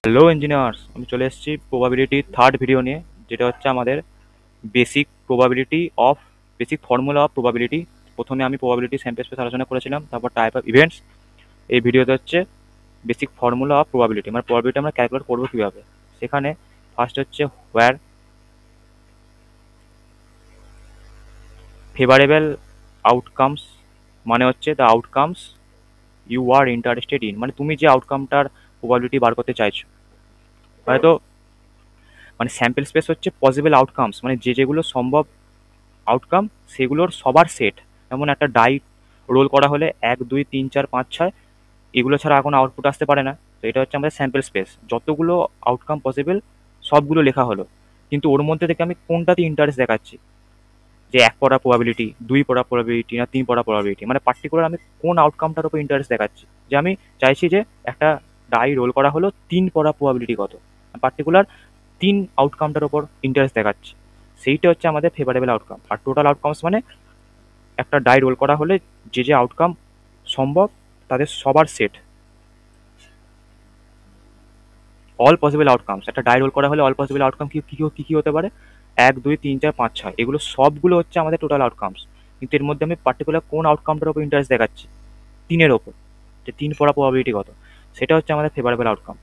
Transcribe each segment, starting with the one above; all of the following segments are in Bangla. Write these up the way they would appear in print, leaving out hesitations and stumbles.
হ্যালো ইঞ্জিনিয়ার্স, আমি চলে এসেছি প্রবাবিলিটি থার্ড ভিডিও নিয়ে, যেটা হচ্ছে আমাদের বেসিক ফর্মুলা অফ প্রবাবিলিটি। প্রথমে আমি প্রবাবিলিটি স্যাম্পল স্পেস আলোচনা করেছিলাম, তারপর টাইপ অফ ইভেন্টস। এই ভিডিওতে হচ্ছে বেসিক ফর্মুলা অফ প্রবাবিলিটি, মানে প্রবাবিলিটি আমরা ক্যালকুলেট করবো কীভাবে। সেখানে ফার্স্ট হচ্ছে হোয়ার ফেভারেবল আউটকামস, মানে হচ্ছে the outcomes you are interested in, মানে তুমি যে আউটকামটার প্রবাবিলিটি বার করতে চাইছো। হয়তো মানে স্যাম্পল স্পেস হচ্ছে পসিবল আউটকামস, মানে যেগুলো সম্ভব আউটকাম সেগুলোর সবার সেট। যেমন একটা ডাই রোল করা হলে 1 2 3 4 5 6 এগুলো ছাড়া কোনো আউটপুট আসতে পারে না। তো এটা হচ্ছে আমাদের স্যাম্পল স্পেস, যতগুলো আউটকাম পসিবল সবগুলো লেখা হলো, কিন্তু ওর মধ্যে থেকে আমি কোনটাতে ইন্টারেস্ট দেখাচ্ছি, যে 1 পড়া প্রবাবিলিটি, 2 পড়া প্রবাবিলিটি না 3 পড়া প্রবাবিলিটি, মানে পার্টিকুলার আমি কোন আউটকামটার উপর ইন্টারেস্ট দেখাচ্ছি। যে আমি চাইছি যে একটা ডাই রোল করা হলো 3 পড়া প্রবাবিলিটি কত, পার্টিকুলার 3 আউটকামটার উপর ইন্টারেস্ট দেখাচ্ছি, সেইটা হচ্ছে আমাদের ফেভারেবল আউটকাম। আর টোটাল আউটকামস মানে একটা ডাই রোল করা হলে যে আউটকাম সম্ভব তাদের সবার সেট, অল পসিবল আউটকামস। একটা ডাই রোল করা হলে অল পসিবল আউটকাম কী কী কী হতে পারে, 1 2 3 4 5 6, এগুলো সবগুলো হচ্ছে আমাদের টোটাল আউটকামস। কিন্তু এর মধ্যে আমি পার্টিকুলার কোন আউটকামটার উপর ইন্টারেস্ট দেখাচ্ছি, 3-এর ওপর, যে 3 পড়া প্রবাবিলিটি কত, সেটা হচ্ছে আমাদের ফেভারেবল আউটকাম।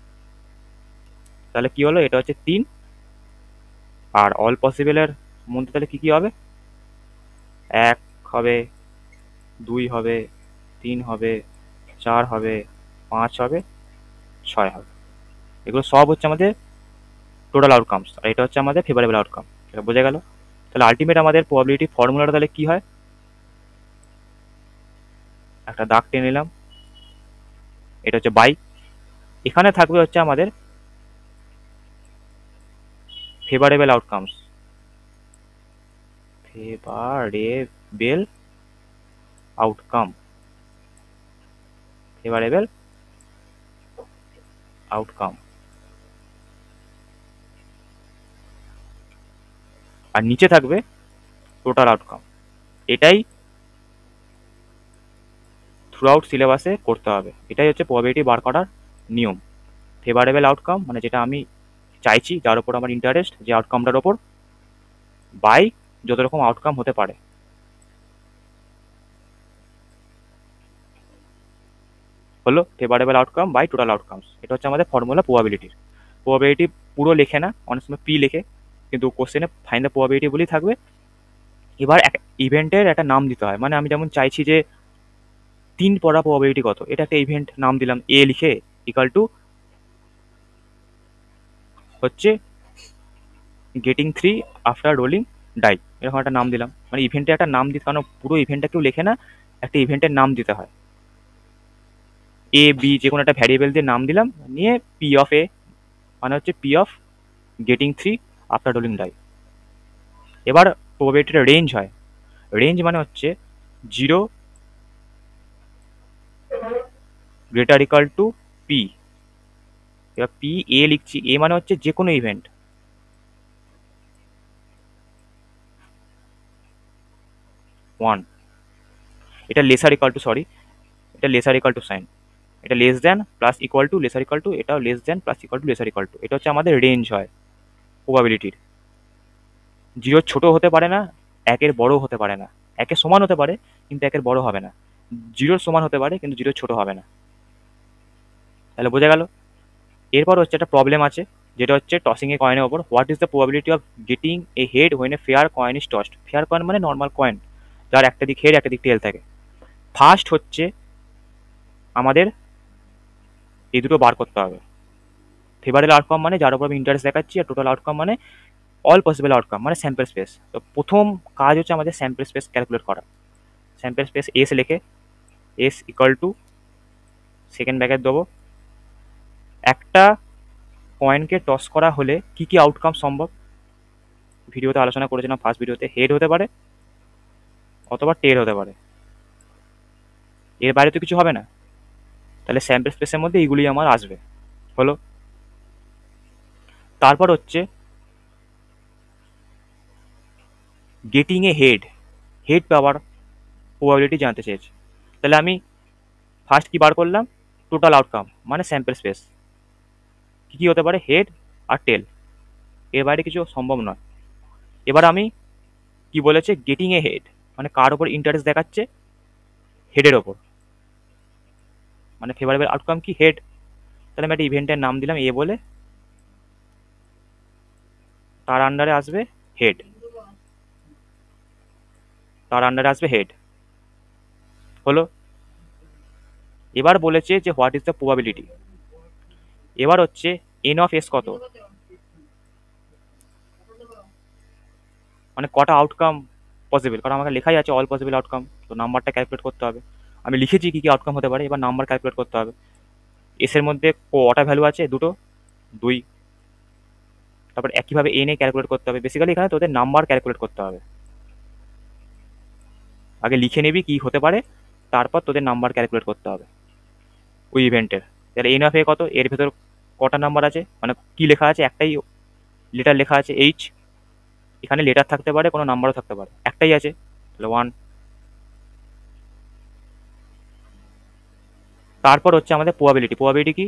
তাহলে কি হলো, এটা হচ্ছে 3। আর অল পসিবলের মধ্যে তাহলে কী কী হবে, 1 হবে, 2 হবে, 3 হবে, 4 হবে, 5 হবে, 6 হবে। এগুলো সব হচ্ছে আমাদের টোটাল আউটকামস, আর এটা হচ্ছে আমাদের ফেভারেবল আউটকাম। এটা বোঝা গেল। তাহলে আলটিমেট আমাদের প্রবাবিলিটি ফর্মুলাটা তাহলে কি হয়, একটা দাগ টেনে নিলাম, এটা হচ্ছে বাই, এখানে থাকবে হচ্ছে আমাদের favourable outcomes, favourable outcome, favourable outcome. আর নিচে থাকবে টোটাল আউটকাম। এটাই থ্রু আউট সিলেবাসে করতে হবে, এটাই হচ্ছে প্রবাবিলিটি বার করার নিয়ম। ফেভারেবল আউটকাম মানে যেটা আমি চাইছি, যার উপর আমার ইন্টারেস্ট, যে আউটকামটার ওপর, বাই যত রকম আউটকাম হতে পারে। হলো favourable outcome by total outcomes. এটা হচ্ছে আমাদের ফর্মুলা প্রবাবিলিটির। প্রবাবিলিটি পুরো লেখে না, অনেক সময় পি লেখে, কিন্তু কোশ্চেনে ফাইন দ্য প্রবাবিলিটি বলেই থাকবে। এবার এক ইভেন্টের একটা নাম দিতে হয়, মানে আমি যেমন চাইছি যে 3 পড়া প্রবাবিলিটি কত, এটা একটা ইভেন্ট নাম দিলাম এ লিখে, ইকাল টু হচ্ছে গেটিং 3 আফটার রোলিং ডাই, এরকম একটা নাম দিলাম। মানে ইভেন্টে একটা নাম দিতে, কারণ পুরো ইভেন্টটা কেউ লেখে না, একটা ইভেন্টের নাম দিতে হয়। এ বি যে কোনো একটা ভ্যারিয়েবল দিয়ে নাম দিলাম, নিয়ে পি অফ এ মানে হচ্ছে P of getting 3 after rolling die. এবার প্রবাবিলিটিটা রেঞ্জ হয়, রেঞ্জ মানে হচ্ছে 0 গ্রেটার ইকাল টু পি। এবার পি এ লিখছি, এ মানে হচ্ছে যে কোনো ইভেন্ট, ওয়ান, এটা লেসার ইকাল টু, সরি, এটা লেসার ইকাল টু সাইন, এটা less than plus equal to lesser equal to, এটাও less than plus equal to lesser equal to. এটা হচ্ছে আমাদের রেঞ্জ হয় প্রবাবিলিটির। 0 ছোট হতে পারে না, 1-এর বড় হতে পারে না, 1-এর সমান হতে পারে কিন্তু 1-এর বড় হবে না, 0-র সমান হতে পারে কিন্তু 0 ছোট হবে না। তাহলে বোঝা গেল। এরপর হচ্ছে একটা প্রবলেম আছে, যেটা হচ্ছে টসিং এ কয়েনের ওপর। What is the probability of getting A head when a fair coin is টসড। Fair coin মানে নর্মাল কয়েন, যার একটা দিক হেড একটা দিক টেল থাকে। ফার্স্ট হচ্ছে আমাদের এই দুটো বার করতে হবে। ফেভারেবল আউটকাম মানে যার উপর আমি ইন্টারেস্ট দেখাচ্ছি, আর টোটাল আউটকাম মানে অল পসিবল আউটকাম, মানে স্যাম্পল স্পেস। তো প্রথম কাজ হচ্ছে আমাদের স্যাম্পল স্পেস ক্যালকুলেট করা। স্যাম্পল স্পেস এস লেখে, S equal to second bracket দেবো, একটা কয়েনকে টস করা হলে কি কি আউটকাম সম্ভব, ভিডিওতে আলোচনা করেছিলাম ফার্স্ট ভিডিওতে। হেড হতে পারে অথবা টেল হতে পারে, এর বাইরে তো কিছু হবে না। তাহলে স্যাম্পল স্পেসের মধ্যে এইগুলি আমার আসবে। হলো। তারপর হচ্ছে getting a head, head power probability জানতে চেয়েছে। তাহলে আমি ফার্স্ট কি বার করলাম, টোটাল আউটকাম মানে স্যাম্পল স্পেস, কী কী হতে পারে? হেড আর টেল, এর বাইরে কিছু সম্ভব নয়। এবার আমি কি বলেছে, গেটিং এ হেড মানে কার ওপর ইন্টারেস্ট দেখাচ্ছে? হেডের ওপর, মানে ফেভারেবল আউটকাম কি? হেড। তাহলে আমি একটা ইভেন্টের নাম দিলাম এ বলে, তার আন্ডারে আসবে হেড, তার আন্ডারে আসবে হেড, হলো। এবার বলেছে যে হোয়াট ইজ দ্য প্রবাবিলিটি। এবার হচ্ছে এন অফ এস কত, মানে কটা আউটকাম পসিবল, কারণ আমাকে লেখাই আছে অল পসিবল আউটকাম, তো নাম্বারটা ক্যালকুলেট করতে হবে। আমি লিখেছি কী কী আউটকাম হতে পারে, এবার নাম্বার ক্যালকুলেট করতে হবে। এস এর মধ্যে কটা ভ্যালু আছে? দুটো, দুই। তারপর একইভাবে এন এ ক্যালকুলেট করতে হবে। বেসিক্যালি এখানে তোদের নাম্বার ক্যালকুলেট করতে হবে। আগে লিখে নিবি কী হতে পারে, তারপর তোদের নাম্বার ক্যালকুলেট করতে হবে ওই ইভেন্টের। তাহলে এন অফ এ কত, এর ভেতর কটা নাম্বার আছে, মানে কি লেখা আছে? একটাই লেটার লেখা আছে, এইচ। এখানে লেটার থাকতে পারে, কোনো নাম্বারও থাকতে পারে, একটাই আছে, তাহলে ওয়ান। তারপর হচ্ছে আমাদের প্রবাবিলিটি। প্রবাবিলিটি কি?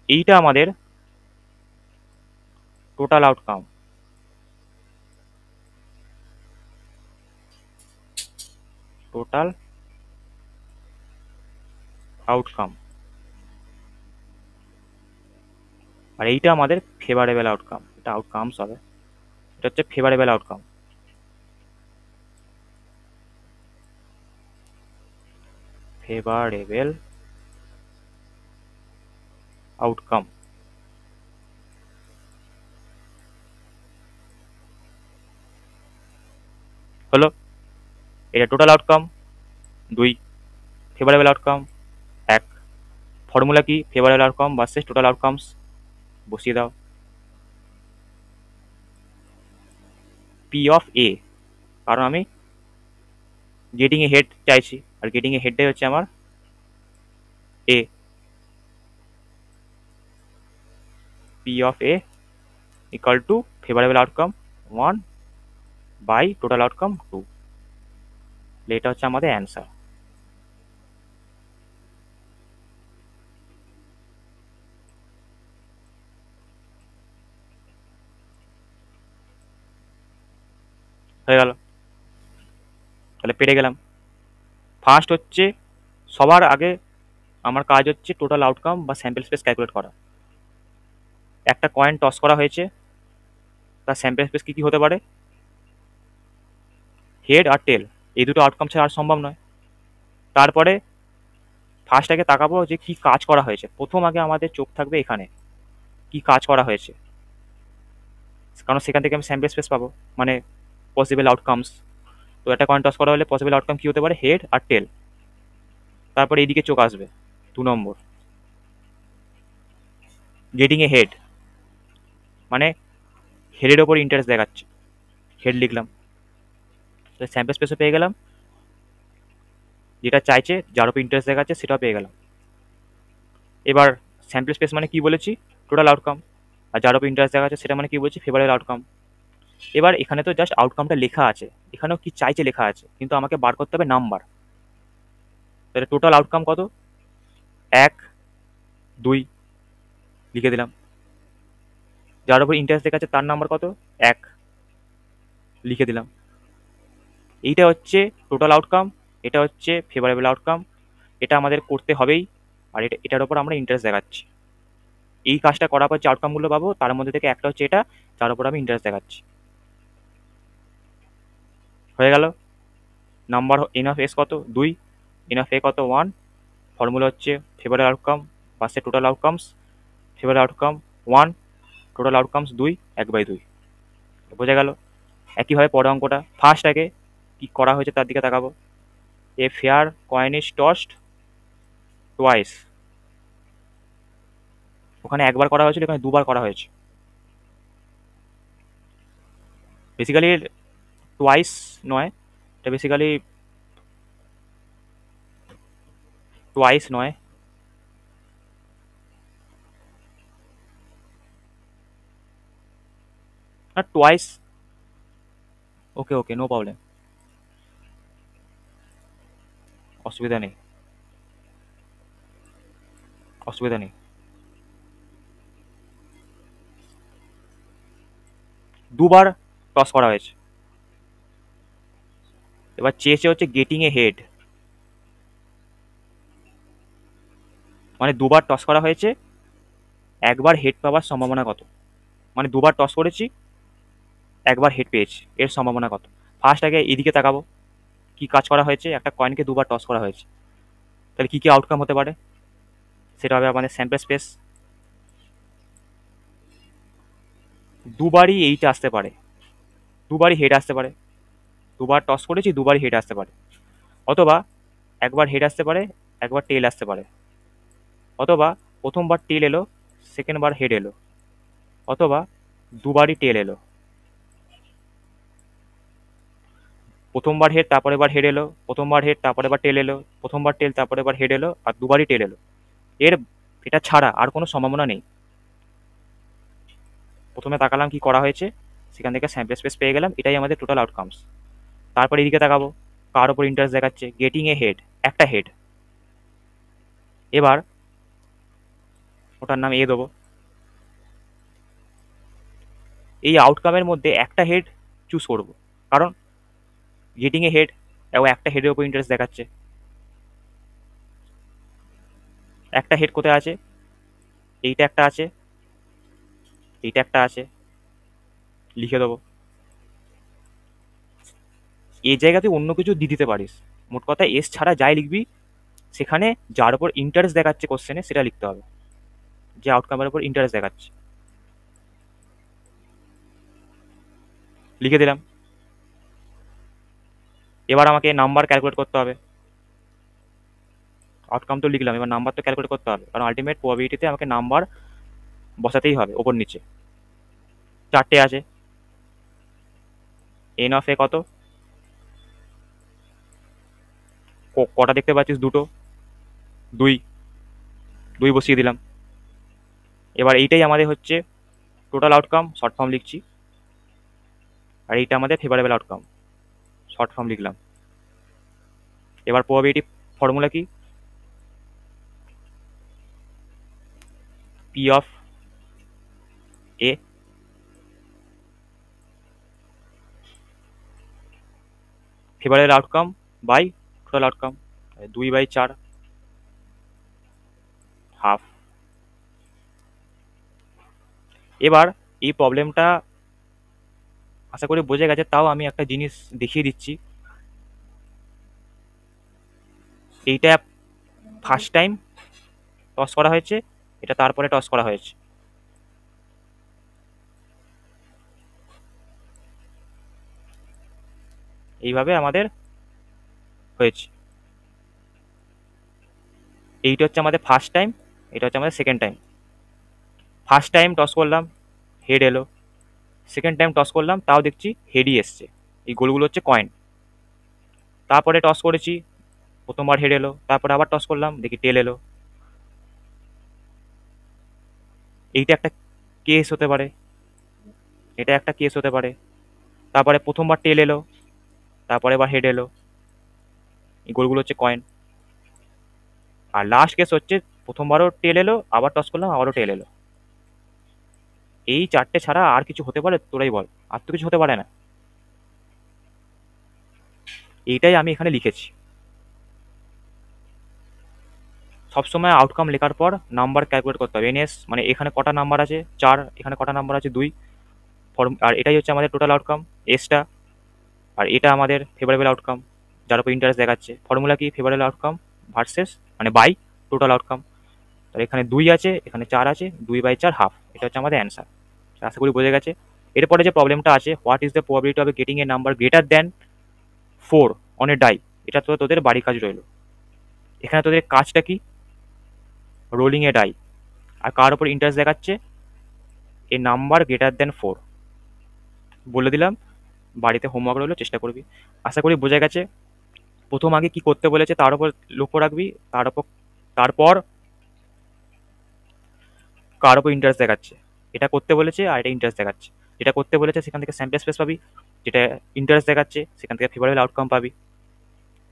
এইটা আমাদের টোটাল আউটকাম, টোটাল আউটকাম, আর এইটা আমাদের ফেভারেবল আউটকাম। এটা আউটকামস হবে, এটা হচ্ছে ফেভারেবল আউটকাম। ফেভারেবল আউটকাম হলো। এটা total outcome 2, favourable outcome 1। Formula কি? Favourable outcome versus total outcomes, বসিয়ে দাও। পি অফ এ, কারণ আমি গেটিং এ হেড চাইছি, আর গেটিং এ হেডটাই হচ্ছে আমার A. P of A equal to favourable outcome 1 by total outcome 2। এটা হচ্ছে আমাদের অ্যান্সার। হয়ে গেল, তাহলে পেরে গেলাম। ফার্স্ট হচ্ছে, সবার আগে আমার কাজ হচ্ছে টোটাল আউটকাম বা স্যাম্পল স্পেস ক্যালকুলেট করা। একটা কয়েন টস করা হয়েছে, তার স্যাম্পল স্পেস কী কী হতে পারে? হেড আর টেল, এই দুটো আউটকাম ছাড়া আর সম্ভব নয়। তারপরে ফার্স্ট আগে তাকাবো যে কি কাজ করা হয়েছে। প্রথম আগে আমাদের চোখ থাকবে এখানে, কি কাজ করা হয়েছে, কারণ সেখান থেকে আমি স্যাম্পল স্পেস পাবো, মানে পসিবল আউটকামস। তো একটা কয়েন টস করা হলে পসিবল আউটকাম কী হতে পারে? হেড আর টেল। তারপরে এইদিকে চোখ আসবে, 2 নম্বর, গেটিং এ হেড, মানে হেডের ওপর ইন্টারেস্ট দেখাচ্ছে, হেড লিখলাম। স্যাম্পল স্পেসও পেয়ে গেলাম, যেটা চাইছে যার ওপর ইন্টারেস্ট দেখাচ্ছে সেটাও পেয়ে গেলাম। এবার স্যাম্পল স্পেস মানে কি বলেছি? Total outcome. আর যার ওপর ইন্টারেস্ট দেখাচ্ছে সেটা মানে কি বলছি? Favourable outcome. এবার এখানে তো জাস্ট আউটকামটা লেখা আছে, এখানেও কি চাইছে লেখা আছে, কিন্তু আমাকে বার করতে হবে নাম্বার। তাহলে টোটাল আউটকাম কত? 1, 2 লিখে দিলাম। যার ওপর ইন্টারেস্ট দেখাচ্ছে তার নাম্বার কত? 1 লিখে দিলাম। এইটা হচ্ছে টোটাল আউটকাম, এটা হচ্ছে ফেভারেবল আউটকাম। এটা আমাদের করতে হবেই, আর এটার ওপর আমরা ইন্টারেস্ট দেখাচ্ছি। এই কাজটা করার পর যে আউটকামগুলো পাবো তার মধ্যে থেকে একটা হচ্ছে এটা, যার উপর আমি ইন্টারেস্ট দেখাচ্ছি। হয়ে গেল। নাম্বার এন অফ এস কত? 2, এন অফ এ কত? 1। ফর্মুলা হচ্ছে ফেভারেবল আউটকাম পাশে total outcomes, favourable outcome 1, total outcomes 2, 1/2। বোঝা গেল। একইভাবে পরের অঙ্কটা, ফার্স্ট আগে কি করা হয়েছে তার দিকে তাকাবো। A fair coin is টসড twice, ওখানে একবার করা হয়েছিল, এখানে দুবার করা হয়েছে। বেসিক্যালি টোয়াইস নয়, এটা বেসিক্যালি টোয়াইস নয়, না টোয়াইস। ওকে ওকে, নো প্রবলেম, অসুবিধা নেই, অসুবিধা নেই। দুবার টস করা হয়েছে। এবার চেয়েছে হচ্ছে গেটিং এ হেড, মানে দুবার টস করা হয়েছে, একবার হেড পাওয়ার সম্ভাবনা কত? মানে দুবার টস করেছি, একবার হেড পেয়েছি, এর সম্ভাবনা কত? ফার্স্ট আগে এদিকে তাকাবো, কি কাজ করা হয়েছে, একটা কয়েনকে দুবার টস করা হয়েছে, তাহলে কি কি আউটকাম হতে পারে, সেটা হবে আমাদের স্যাম্পল স্পেস। দুবারই এইটা আসতে পারে, দুবারই হেড আসতে পারে, দুবার টস করেছি দুবারই হেড আসতে পারে, অথবা একবার হেড আসতে পারে, একবার টেল আসতে পারে, অথবা প্রথমবার টেল এলো, সেকেন্ড বার হেড এলো, অথবা দুবারই টেল এলো, প্রথমবার হেড তারপরে বার হেড এলো, প্রথমবার হেড তারপরে বার টেল এলো, প্রথমবার টেল তারপরে বার হেড এলো, আর দুবারই টেল এলো। এর এটা ছাড়া আর কোনো সম্ভাবনা নেই। প্রথমে তাকালাম কি করা হয়েছে, সেখান থেকে স্যাম্পল স্পেস পেয়ে গেলাম, এটাই আমাদের টোটাল আউটকামস। তারপর এদিকে তাকাবো, কার ওপর ইন্টারেস্ট দেখাচ্ছে, গেটিং এ হেড, একটা হেড। এবার ওটার নাম এ দেবো। এই আউটকামের মধ্যে একটা হেড চুজ করব, কারণ গেটিং এ হেড এবং একটা হেডের ওপর ইন্টারেস্ট দেখাচ্ছে। একটা হেড কোথায় আছে, এইটা একটা আছে, এইটা একটা আছে, লিখে দেবো। এই জায়গাতে অন্য কিছু দিয়ে দিতে পারিস, মোট কথা এস ছাড়া যাই লিখবি সেখানে যার উপর ইন্টারেস্ট দেখাচ্ছে কোশ্চেনে সেটা লিখতে হবে, যে আউটকামের উপর ইন্টারেস্ট দেখাচ্ছে। লিখে দিলাম। এবার আমাকে নাম্বার ক্যালকুলেট করতে হবে। আউটকাম তো লিখলাম, এবার নাম্বার তো ক্যালকুলেট করতে হবে, কারণ আলটিমেট প্রবাবিলিটিতে আমাকে নাম্বার বসাতেই হবে ওপর নিচে। চারটে আছে, এন অফ এ কত, কটা দেখতে পাচ্ছিস, দুটো, দুই, দুই বসিয়ে দিলাম। এবার এইটাই আমাদের হচ্ছে টোটাল আউটকাম, শর্ট ফর্ম লিখছি, আর এইটা আমাদের ফেভারেবল আউটকাম, শর্ট ফর্ম লিখলাম। এবার প্রবাবিলিটি ফর্মুলা কি, P of A favourable outcome by total outcome, 2/4 half. এবার এই প্রবলেমটা আশা করি বোঝা গেছে, তাও আমি একটা জিনিস দেখিয়ে দিচ্ছি। এইটা ফার্স্ট টাইম টস করা হয়েছে, এটা তারপরে টস করা হয়েছে। এইভাবে আমাদের হয়েছে। এইটা হচ্ছে আমাদের ফার্স্ট টাইম, এটা হচ্ছে আমাদের second time. First time toss করলাম, হেড এলো, সেকেন্ড টাইম টস করলাম, তাও দেখছি হেডই এসছে, এই গোলগুলো হচ্ছে কয়েন। তারপরে টস করেছি, প্রথমবার হেড এলো, তারপরে আবার টস করলাম, দেখি টেল এলো। এইটা একটা কেস হতে পারে, এটা একটা কেস হতে পারে। তারপরে প্রথমবার টেল এলো, তারপরে আবার হেড এলো, এই গোলগুলো হচ্ছে কয়েন। আর লাস্ট কেস হচ্ছে প্রথমবারও টেল এলো, আবার টস করলাম, আবারও টেল এলো। এই চারটে ছাড়া আর কিছু হতে পারে, তোরাই বল, আর তো কিছু হতে পারে না। এইটাই আমি এখানে লিখেছি। সবসময় আউটকাম লেখার পর নাম্বার ক্যালকুলেট করতে হবে, এনএস মানে এখানে কটা নাম্বার আছে, 4, এখানে কটা নাম্বার আছে, 2, আর এটাই হচ্ছে আমাদের টোটাল আউটকাম এসটা, আর এটা আমাদের ফেভারেবল আউটকাম যার উপর ইন্টারেস্ট দেখাচ্ছে। ফর্মুলা কি, ফেভারেবল আউটকাম ভার্সেস মানে বাই টোটাল আউটকাম। তাহলে এখানে 2 আছে, এখানে 4 আছে, 2/4 হাফ, এটা হচ্ছে আমাদের অ্যান্সার। আশা করি বোঝা গেছে। এরপরে যে প্রবলেমটা আছে, what is the probability of getting a number greater than 4 on a die, এটা তো তোদের বাড়ি কাজ রইলো। এখানে তোদের কাজটা কি, রোলিং এ ডাই, আর কার উপর ইন্টারেস্ট দেখাচ্ছে, এ নাম্বার গ্রেটার দ্যান 4। বলে দিলাম, বাড়িতে হোমওয়ার্ক রইলো, চেষ্টা করবি। আশা করি বোঝা গেছে। প্রথম আগে কি করতে বলেছে তার উপর লক্ষ্য রাখবি, তারপর কার উপর ইন্টারেস্ট দেখাচ্ছে, এটা করতে বলেছে আর এটা ইন্টারেস্ট দেখাচ্ছে। যেটা করতে বলেছে সেখান থেকে স্যাম্পল স্পেস পাবি, যেটা ইন্টারেস্ট দেখাচ্ছে সেখান থেকে ফেভারেবল আউটকাম পাবি।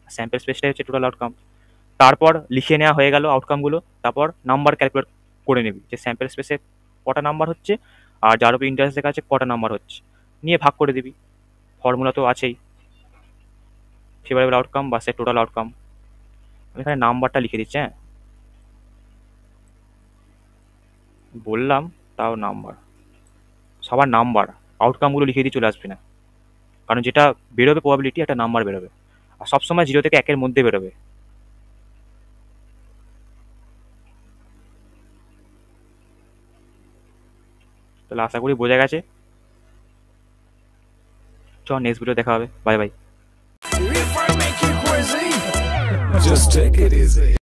স্যাম্পল স্পেসটাই হচ্ছে টোটাল আউটকাম। তারপর লিখে নেওয়া হয়ে গেল আউটকামগুলো, তারপর নাম্বার ক্যালকুলেট করে নিবি যে স্যাম্পল স্পেসে কটা নাম্বার হচ্ছে, আর যার উপর ইন্টারেস্ট দেখাচ্ছে কটা নাম্বার হচ্ছে। নিয়ে ভাগ করে দিবি, ফর্মুলা তো আছেই, ফেভারেবল আউটকাম বা সে টোটাল আউটকাম। আমি এখানে নাম্বারটা লিখে দিচ্ছি, হ্যাঁ বললাম, তাও নাম্বার, সবার নাম্বার, আউটকামগুলো লিখে দিয়ে চলে আসবি না, কারণ যেটা বেরোবে প্রবাবিলিটি একটা নাম্বার বেরোবে, আর সবসময় 0 থেকে 1-এর মধ্যে বেরোবে। তাহলে আশা করি বোঝা গেছে। চ নেক্সট ভিডিও দেখা হবে, bye bye. Just take it easy.